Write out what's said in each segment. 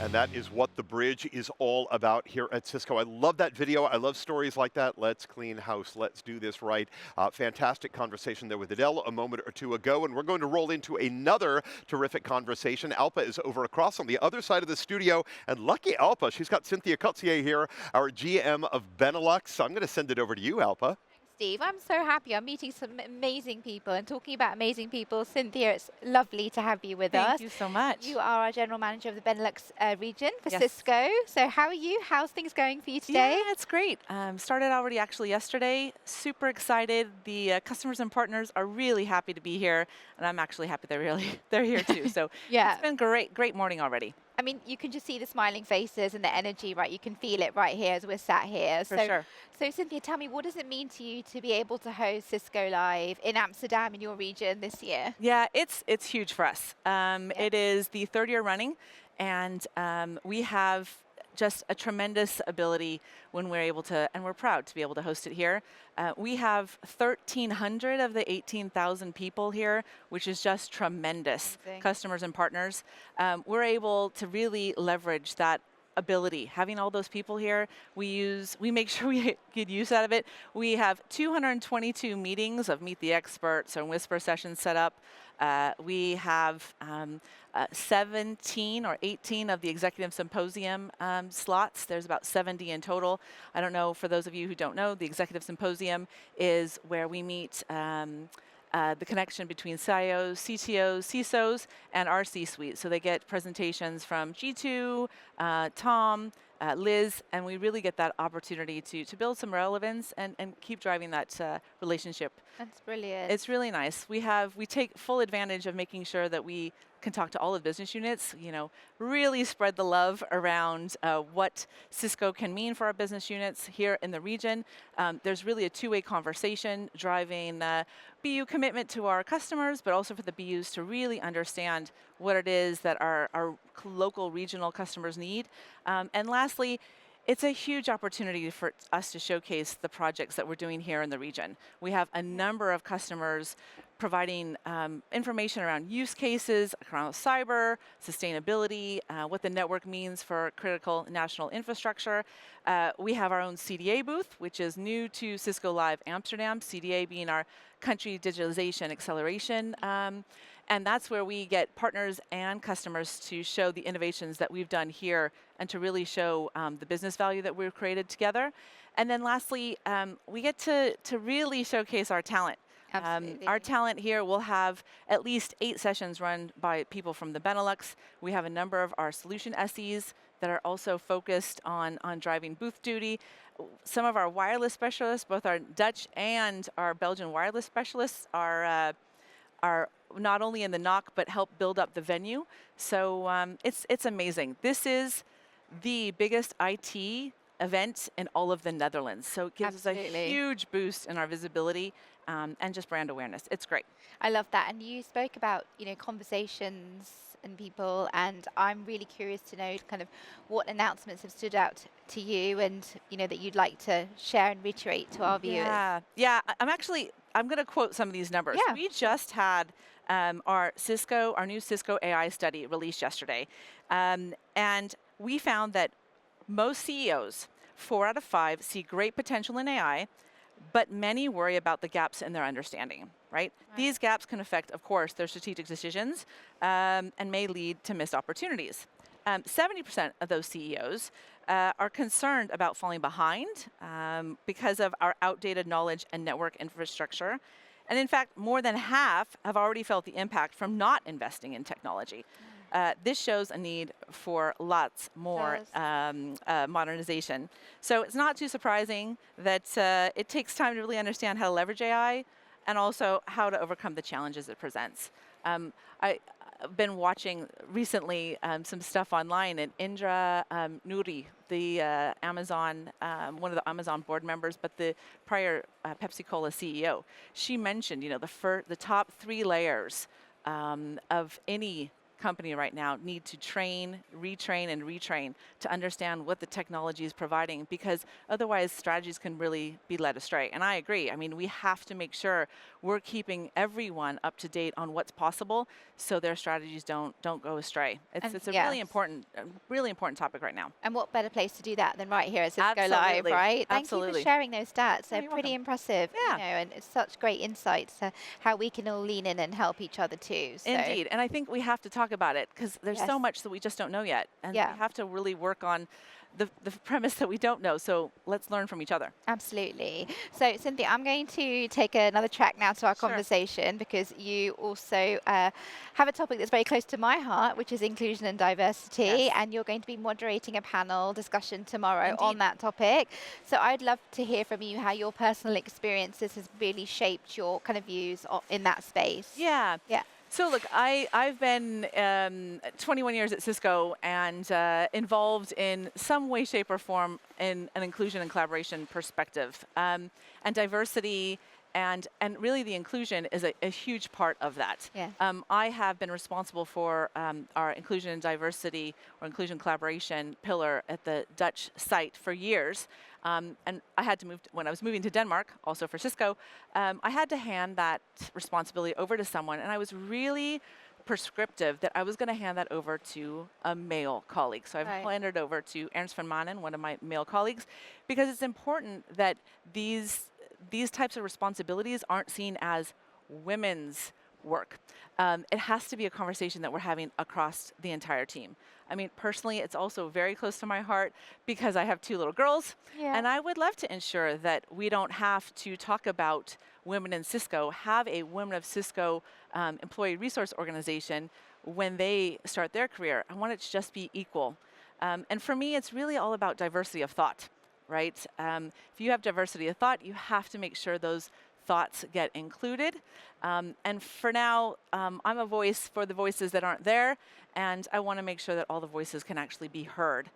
And that is what the bridge is all about here at Cisco. I love that video. I love stories like that. Let's clean house. Let's do this right. Fantastic conversation there with Adele a moment or two ago. And we're going to roll into another terrific conversation. Alpa is over across on the other side of the studio. And lucky Alpa, she's got Cynthia Koetsier here, our GM of Benelux. So I'm going to send it over to you, Alpa. Steve, I'm so happy. I'm meeting some amazing people and talking about amazing people. Cynthia, it's lovely to have you with us. Thank you so much. You are our general manager of the Benelux region for Yes. Cisco. So how are you? How's things going for you today? Yeah, it's great. Started already actually yesterday. Super excited. The customers and partners are really happy to be here, and I'm actually happy they're here too. So Yeah. it's been great morning already. I mean, you can just see the smiling faces and the energy, right? You can feel it right here as we're sat here. For sure. So Cynthia, tell me, what does it mean to you to be able to host Cisco Live in Amsterdam in your region this year? Yeah, it's huge for us. It is the third year running, and we have just a tremendous ability when we're able to, and we're proud to be able to host it here. We have 1,300 of the 18,000 people here, which is just tremendous. Amazing. Customers and partners. We're able to really leverage that ability. Having all those people here, we make sure we get use out of it. We have 222 meetings of Meet the Experts or Whisper sessions set up. We have 17 or 18 of the executive symposium slots. There's about 70 in total. I don't know, for those of you who don't know, the executive symposium is where we meet the connection between CIOs, CTOs, CISOs, and our C-suite. So they get presentations from G2, Tom, Liz, and we really get that opportunity to build some relevance and keep driving that relationship. That's brilliant. It's really nice. We take full advantage of making sure that we can talk to all the business units, really spread the love around what Cisco can mean for our business units here in the region. There's really a two-way conversation driving BU commitment to our customers, but also for the BUs to really understand what it is that our local regional customers need. And lastly, it's a huge opportunity for us to showcase the projects that we're doing here in the region. We have a number of customers providing information around use cases, around cyber, sustainability, what the network means for critical national infrastructure. We have our own CDA booth, which is new to Cisco Live Amsterdam, CDA being our country digitalization acceleration. And that's where we get partners and customers to show the innovations that we've done here and to really show the business value that we've created together. And then lastly, we get to really showcase our talent. Our talent here will have at least 8 sessions run by people from the Benelux. We have a number of our solution SEs that are also focused on driving booth duty. Some of our wireless specialists, both our Dutch and our Belgian wireless specialists, are not only in the NOC, but help build up the venue. So it's amazing. This is the biggest IT event in all of the Netherlands. So it gives us a huge boost in our visibility and just brand awareness. It's great. I love that. And you spoke about, conversations and people, and I'm really curious to know kind of what announcements have stood out to you and, that you'd like to share and reiterate to our viewers. Yeah. I'm going to quote some of these numbers. Yeah. We just had our new Cisco AI study released yesterday. And we found that most CEOs, 4 out of 5, see great potential in AI, but many worry about the gaps in their understanding, right? These gaps can affect, of course, their strategic decisions and may lead to missed opportunities. 70% of those CEOs are concerned about falling behind because of our outdated knowledge and network infrastructure. And in fact, more than half have already felt the impact from not investing in technology. This shows a need for lots more modernization. So it's not too surprising that it takes time to really understand how to leverage AI and also how to overcome the challenges it presents. I've been watching recently some stuff online, and Indra Nouri, the Amazon, one of the Amazon board members, but the prior Pepsi Cola CEO, she mentioned, the top 3 layers of any company right now need to train, retrain, and retrain to understand what the technology is providing, because otherwise strategies can really be led astray. And I agree. I mean, we have to make sure we're keeping everyone up to date on what's possible so their strategies don't go astray. It's a yes. really important topic right now. And what better place to do that than right here at Cisco Live, Absolutely. right? Thank you Absolutely. for sharing those stats. They're you're pretty welcome. impressive, Yeah. you know, and it's such great insights to how we can all lean in and help each other too. So. Indeed, and I think we have to talk about it because there's so Yes. much that we just don't know yet, and Yeah. we have to really work on the premise that we don't know. So let's learn from each other. Absolutely. So, Cynthia, I'm going to take another track now to our Sure. conversation because you also have a topic that's very close to my heart, which is inclusion and diversity, Yes. and you're going to be moderating a panel discussion tomorrow on Indeed. that topic. So, I'd love to hear from you how your personal experiences has really shaped your kind of views in that space. Yeah. Yeah. So look, I've been 21 years at Cisco and involved in some way, shape, or form in an inclusion and collaboration perspective. And diversity and really the inclusion is a huge part of that. Yeah. I have been responsible for our inclusion and diversity or inclusion collaboration pillar at the Dutch site for years. And I had to move, when I was moving to Denmark, also for Cisco, I had to hand that responsibility over to someone, and I was really prescriptive that I was going to hand that over to a male colleague. So I've handed it over to Ernst van Manen, one of my male colleagues, because it's important that these types of responsibilities aren't seen as women's work. It has to be a conversation that we're having across the entire team. I mean, personally, it's also very close to my heart because I have 2 little girls, and I would love to ensure that we don't have to talk about women in Cisco, have a Women of Cisco employee resource organization when they start their career. I want it to just be equal. And for me, it's really all about diversity of thought, right? If you have diversity of thought, you have to make sure those thoughts get included. And for now, I'm a voice for the voices that aren't there, and I want to make sure that all the voices can actually be heard.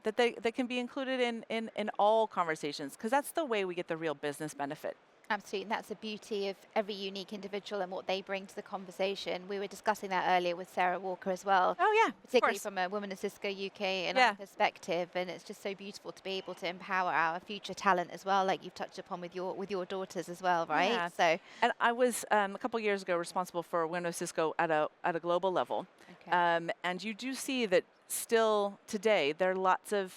That they can be included in all conversations, because that's the way we get the real business benefit. Absolutely, and that's the beauty of every unique individual and what they bring to the conversation. We were discussing that earlier with Sarah Walker as well. Oh yeah, Particularly from a Women of Cisco UK and our perspective, and it's just so beautiful to be able to empower our future talent as well, like you've touched upon with your daughters as well, right? Yeah. So, and I was a couple years ago responsible for Women of Cisco at a global level, and you do see that still today there are lots of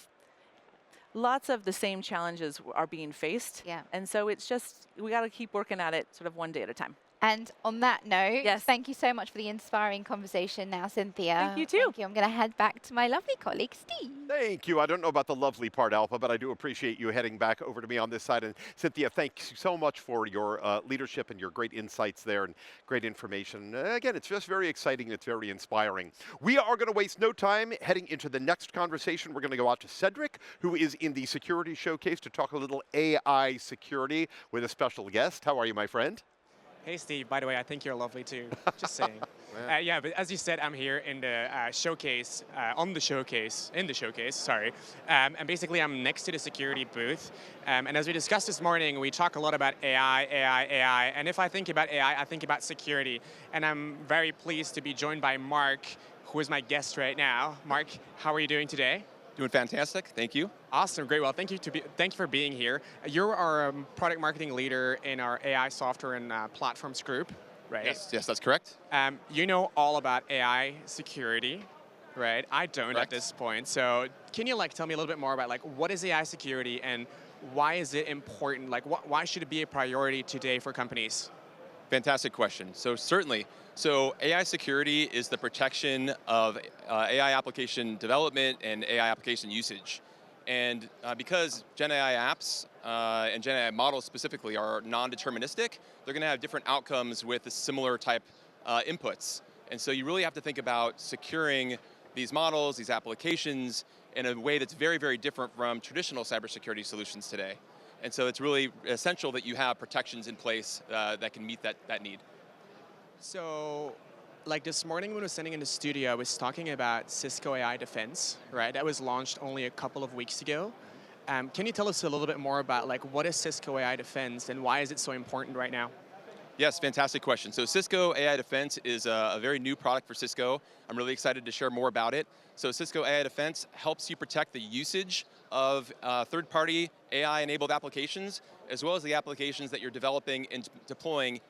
the same challenges are being faced. Yeah. And so it's just, we got to keep working at it sort of one day at a time. And on that note, Yes. thank you so much for the inspiring conversation now, Cynthia. Thank you too. Thank you. I'm going to head back to my lovely colleague, Steve. Thank you. I don't know about the lovely part, Alpha, but I do appreciate you heading back over to me on this side. And Cynthia, thanks so much for your leadership and your great insights there and great information. Again, it's just very exciting. It's very inspiring. We are going to waste no time heading into the next conversation. We're going to go out to Cedric, who is in the security showcase, to talk a little AI security with a special guest. How are you, my friend? Hey, Steve. By the way, I think you're lovely too. Just saying. Yeah, but as you said, I'm here in the showcase, in the showcase, sorry. And basically, I'm next to the security booth. And as we discussed this morning, we talk a lot about AI. And if I think about AI, I think about security. And I'm very pleased to be joined by Mark, who is my guest right now. Mark, how are you doing today? Doing fantastic, thank you. Awesome, great. Well, thank you for being here. You're our product marketing leader in our AI software and platforms group, right? Yes, that's correct. You know all about AI security, right? I don't Correct. at this point. So can you tell me a little bit more about what is AI security and why is it important? Why should it be a priority today for companies? Fantastic question. So certainly, AI security is the protection of AI application development and AI application usage. And because Gen AI apps and Gen AI models specifically are non-deterministic, they're going to have different outcomes with similar type inputs. And so you really have to think about securing these models, these applications, in a way that's very, very different from traditional cybersecurity solutions today. And so it's really essential that you have protections in place that can meet that need. So, this morning when I was sitting in the studio, I was talking about Cisco AI Defense, right? That was launched only a couple of weeks ago. Can you tell us a little bit more about what is Cisco AI Defense and why is it so important right now? Yes, fantastic question. So Cisco AI Defense is a very new product for Cisco. I'm really excited to share more about it. So Cisco AI Defense helps you protect the usage of third-party AI-enabled applications, as well as the applications that you're developing and deploying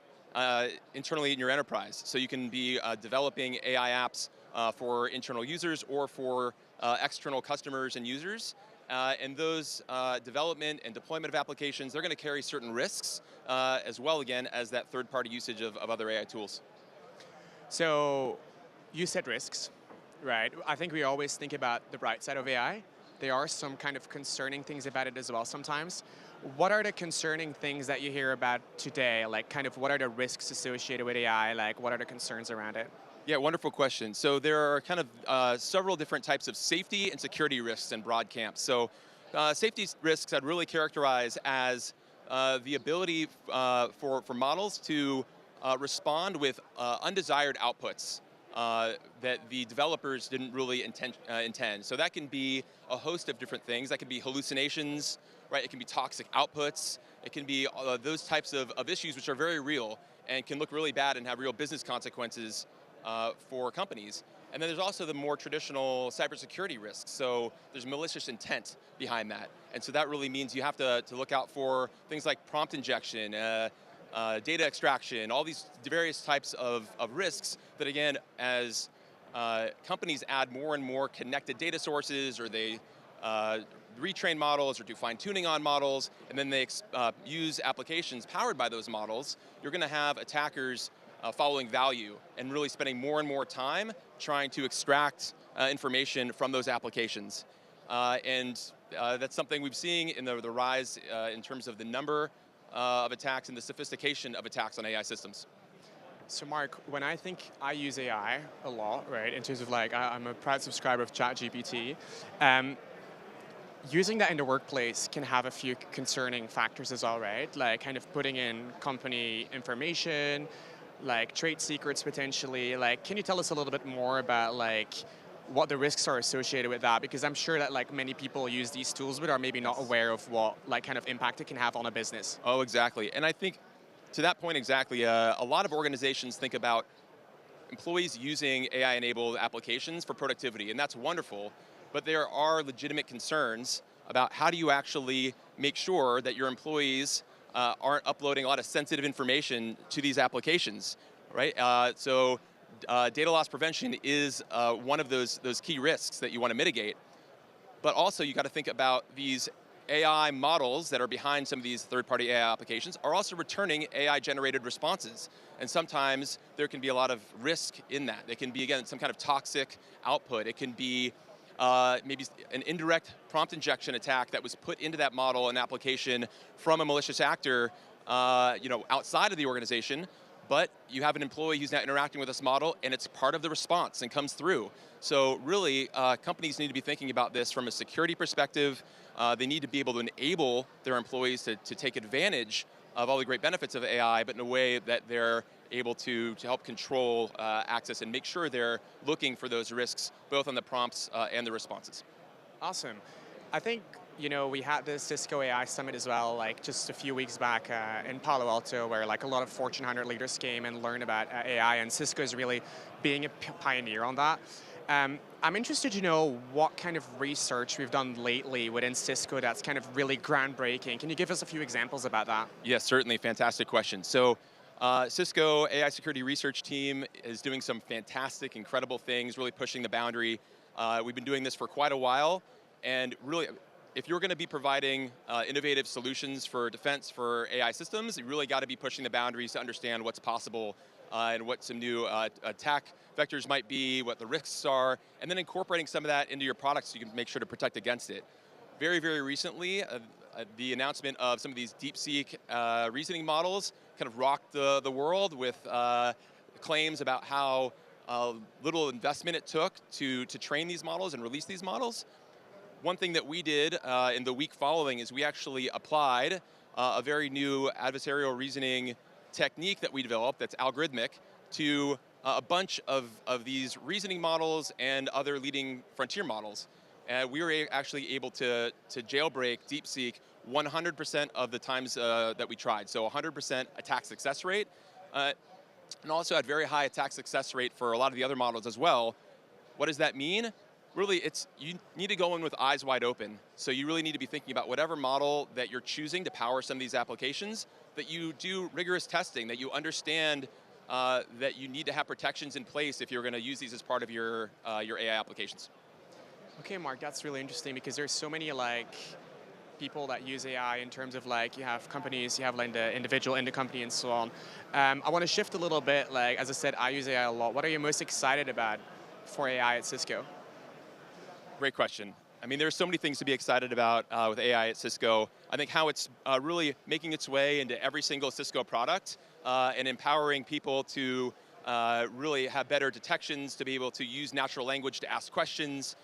internally in your enterprise. So you can be developing AI apps for internal users or for external customers and users. And those development and deployment of applications, they're going to carry certain risks as well, again, as that third-party usage of other AI tools. So you said risks, right? I think we always think about the bright side of AI. There are some kind of concerning things about it as well sometimes. What are the concerning things that you hear about today? Like kind of what are the risks associated with AI? Like what are the concerns around it? Yeah, wonderful question. So there are kind of several different types of safety and security risks in broad camps. So safety risks I'd really characterize as the ability for models to respond with undesired outputs that the developers didn't really intend. So that can be a host of different things. That can be hallucinations, right? It can be toxic outputs. It can be those types of issues which are very real and can look really bad and have real business consequences for companies. And then there's also the more traditional cybersecurity risks. So there's malicious intent behind that. And so that really means you have to look out for things like prompt injection, data extraction, all these various types of risks that, again, as companies add more and more connected data sources, or they retrain models or do fine tuning on models, and then they use applications powered by those models, you're going to have attackers following value and really spending more and more time trying to extract information from those applications. And that's something we've seen in the rise in terms of the number of attacks and the sophistication of attacks on AI systems. So Mark, when I think I use AI a lot, right, in terms of like, I'm a proud subscriber of ChatGPT, using that in the workplace can have a few concerning factors as well, right? Like kind of putting in company information, like trade secrets potentially. Like, can you tell us a little bit more about like what the risks are associated with that? Because I'm sure that like many people use these tools but are maybe not aware of what like kind of impact it can have on a business. Oh, exactly. And I think to that point exactly, a lot of organizations think about employees using AI-enabled applications for productivity, and that's wonderful, but there are legitimate concerns about how do you actually make sure that your employees aren't uploading a lot of sensitive information to these applications, right? So data loss prevention is one of those key risks that you want to mitigate. But also you got to think about these AI models that are behind some of these third-party AI applications are also returning AI-generated responses. And sometimes there can be a lot of risk in that. It can be, again, some kind of toxic output. It can be maybe an indirect prompt injection attack that was put into that model and application from a malicious actor outside of the organization, but you have an employee who's now interacting with this model and it's part of the response and comes through. So really, companies need to be thinking about this from a security perspective. They need to be able to enable their employees to take advantage of all the great benefits of AI, but in a way that they're able to help control access and make sure they're looking for those risks, both on the prompts and the responses. Awesome. I think, we had the Cisco AI Summit as well, like just a few weeks back in Palo Alto, where like a lot of Fortune 100 leaders came and learned about AI, and Cisco is really being a pioneer on that. I'm interested to know what kind of research we've done lately within Cisco that's kind of really groundbreaking. Can you give us a few examples about that? Yes, certainly, fantastic question. So Cisco AI Security Research Team is doing some fantastic, incredible things, really pushing the boundary. We've been doing this for quite a while, and really, if you're going to be providing innovative solutions for defense for AI systems, you really got to be pushing the boundaries to understand what's possible and what some new attack vectors might be, what the risks are, and then incorporating some of that into your products so you can make sure to protect against it. Very, very recently, the announcement of some of these DeepSeek reasoning models kind of rocked the world with claims about how little investment it took to train these models and release these models. One thing that we did in the week following is we actually applied a very new adversarial reasoning technique that we developed that's algorithmic to a bunch of these reasoning models and other leading frontier models. And we were actually able to jailbreak DeepSeek 100% of the times that we tried. So 100% attack success rate. and also had very high attack success rate for a lot of the other models as well. What does that mean? Really, you need to go in with eyes wide open. So you really need to be thinking about whatever model that you're choosing to power some of these applications, that you do rigorous testing, that you understand that you need to have protections in place if you're going to use these as part of your AI applications. Okay, Mark, that's really interesting because there's so many people that use AI in terms of you have companies, you have the individual in the company and so on. I want to shift a little bit. As I said, I use AI a lot. What are you most excited about for AI at Cisco? Great question. I mean, there's so many things to be excited about with AI at Cisco. I think how it's really making its way into every single Cisco product and empowering people to really have better detections, to be able to use natural language to ask questions,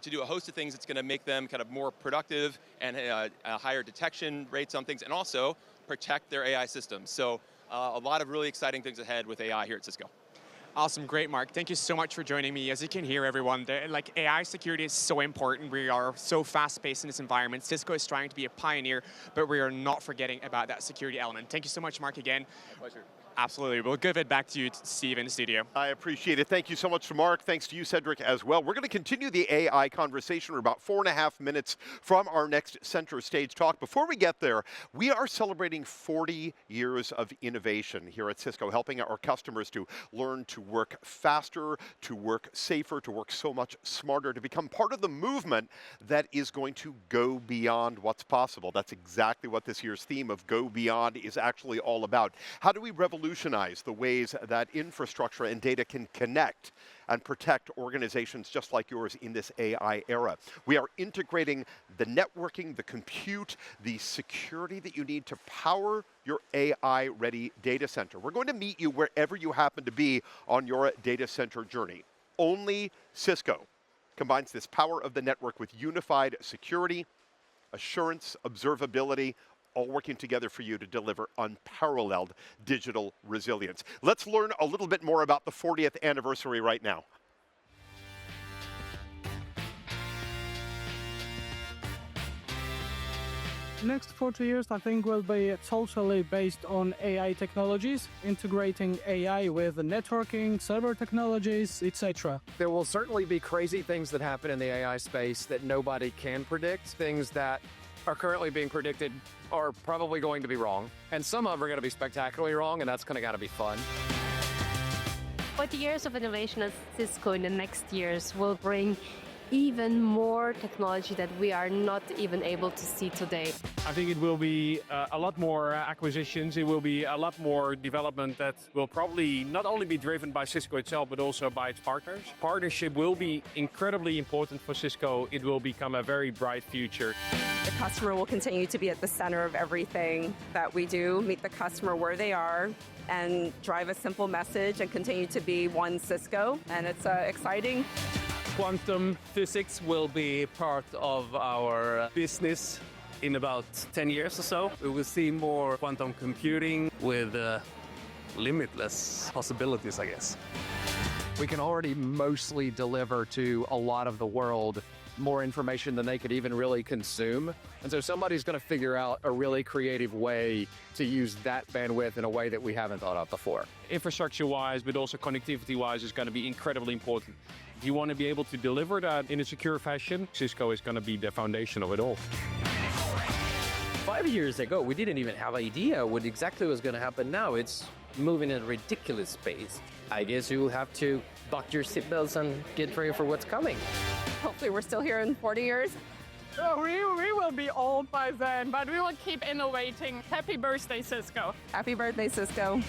to do a host of things that's going to make them kind of more productive and higher detection rates on things, and also protect their AI systems. So a lot of really exciting things ahead with AI here at Cisco. Awesome, great, Mark. Thank you so much for joining me. As you can hear, everyone, AI security is so important. We are so fast-paced in this environment. Cisco is trying to be a pioneer, but we are not forgetting about that security element. Thank you so much, Mark, again. My pleasure. Absolutely. We'll give it back to you, Steve, in the studio. I appreciate it. Thank you so much to Mark. Thanks to you, Cedric, as well. We're going to continue the AI conversation. We're about 4.5 minutes from our next center stage talk. Before we get there, we are celebrating 40 years of innovation here at Cisco, helping our customers to learn to work faster, to work safer, to work so much smarter, to become part of the movement that is going to go beyond what's possible. That's exactly what this year's theme of Go Beyond is actually all about. How do we revolutionize the ways that infrastructure and data can connect and protect organizations just like yours in this AI era? We are integrating the networking, the compute, the security that you need to power your AI-ready data center. We're going to meet you wherever you happen to be on your data center journey. Only Cisco combines this power of the network with unified security, assurance, observability, all working together for you to deliver unparalleled digital resilience. Let's learn a little bit more about the 40th anniversary right now. Next 40 years, I think, will be totally based on AI technologies, integrating AI with networking, server technologies, etc. There will certainly be crazy things that happen in the AI space that nobody can predict. Things that are currently being predicted are probably going to be wrong. And some of them are going to be spectacularly wrong, and that's going to gotta be fun. 40 years of innovation at Cisco in the next years will bring even more technology that we are not even able to see today. I think it will be a lot more acquisitions. It will be a lot more development that will probably not only be driven by Cisco itself, but also by its partners. Partnership will be incredibly important for Cisco. It will become a very bright future. The customer will continue to be at the center of everything that we do, meet the customer where they are, and drive a simple message and continue to be one Cisco, and it's exciting. Quantum physics will be part of our business in about 10 years or so. We will see more quantum computing with limitless possibilities, I guess. We can already mostly deliver to a lot of the world more information than they could even really consume. And so somebody's going to figure out a really creative way to use that bandwidth in a way that we haven't thought of before. Infrastructure-wise, but also connectivity-wise, is going to be incredibly important. If you want to be able to deliver that in a secure fashion, Cisco is going to be the foundation of it all. 5 years ago, we didn't even have an idea what exactly was going to happen. Now it's moving at a ridiculous pace. I guess you will have to buckle your seatbelts and get ready for what's coming. Hopefully we're still here in 40 years. Oh, we will be old by then, but we will keep innovating. Happy birthday, Cisco. Happy birthday, Cisco.